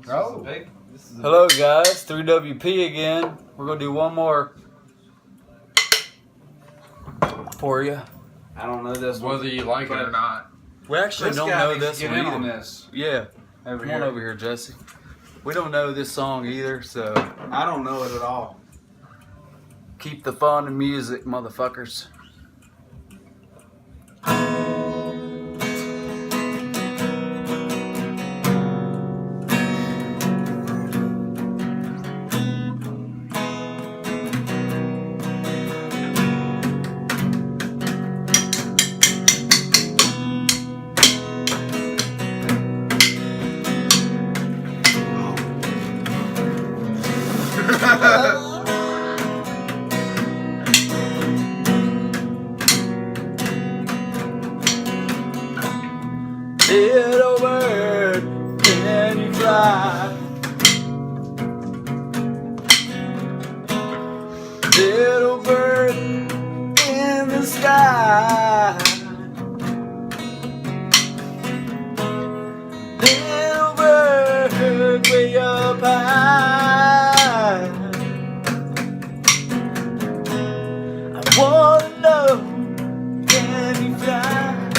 Oh. Hello guys, 3WP again. We're gonna do one more for you. I don't know this whether you like it or not. We actually This don't guy know needs to this get one in either. on this. Yeah, Over come here. on over here, Jesse. We don't know this song either, so I don't know it at all. keep the fun and music, motherfuckers. Little bird, can you fly? Little bird in the sky. Little bird way up high. I wanna know, can you fly?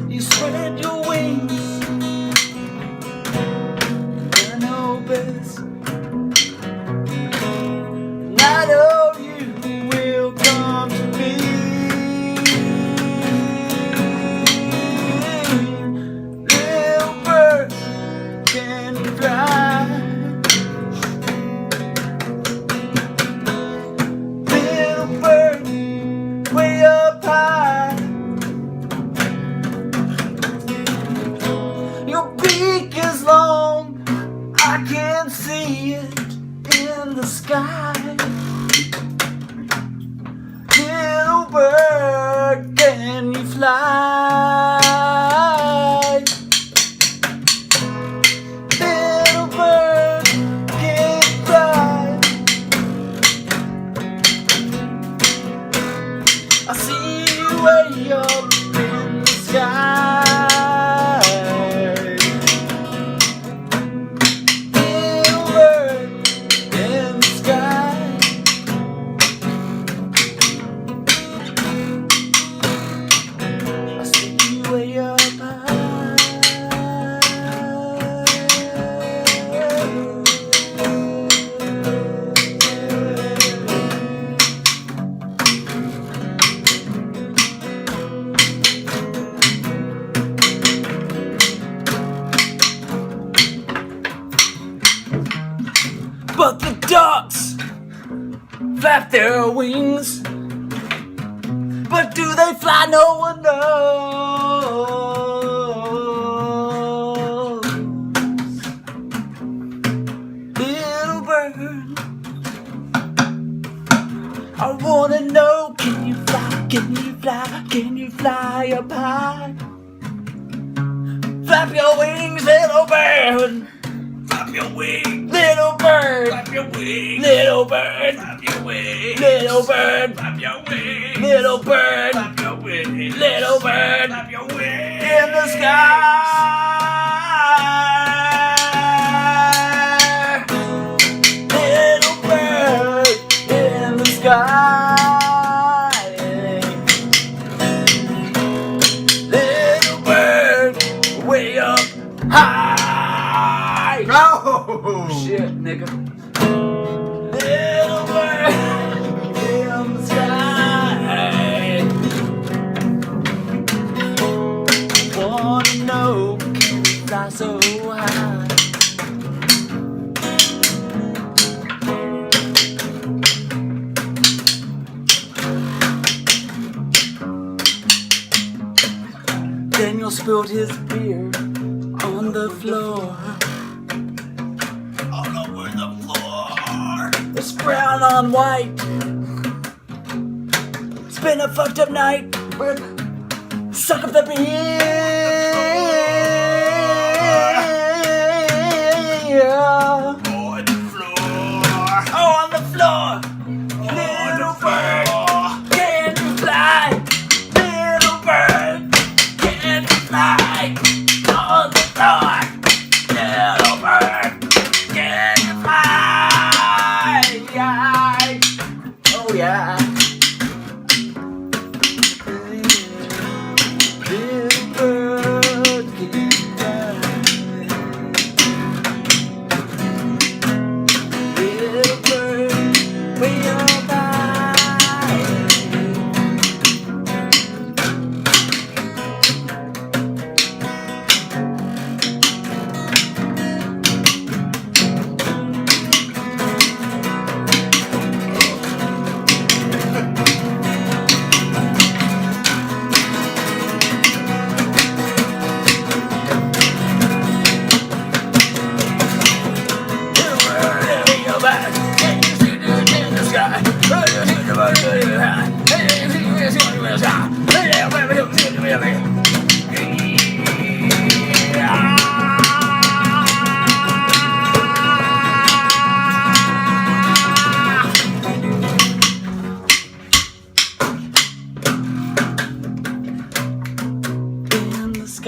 You spread your wings, I know best. And I know you will come to me. Little bird, can you fly? Little bird, way up high. Your beak is long, I can see it in the sky. Little bird, can you fly? Little bird, can you fly? I see you way up in the sky. But the ducks flap their wings. But do they fly? No one knows. Little bird, I wanna know, can you fly? Can you fly? Can you fly up high? Flap your wings, little bird. Flap your wings, little bird. Flap your wings, little bird. Flap your wings, little bird. Flap your wings, little bird. Flap your wings, little bird. Flap your wings in the sky. Little bird in the sky. Little bird way up high. Oh Shit, nigga. Little bird in the sky. Wanna know, can you fly so high? Daniel spilled his beer on the floor. All over the floor. It's brown on white. It's been a fucked up night. Suck up the beer. On the floor. Oh, on the floor. Little bird, can you fly? Little bird, can you fly?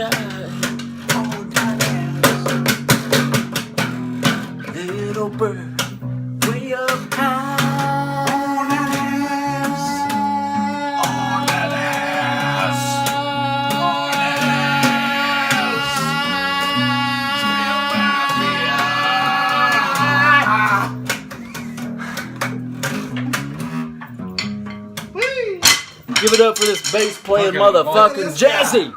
sky. Little bird, way up high. On that ass. Give it up for this bass playing Fucking motherfucking Jesse.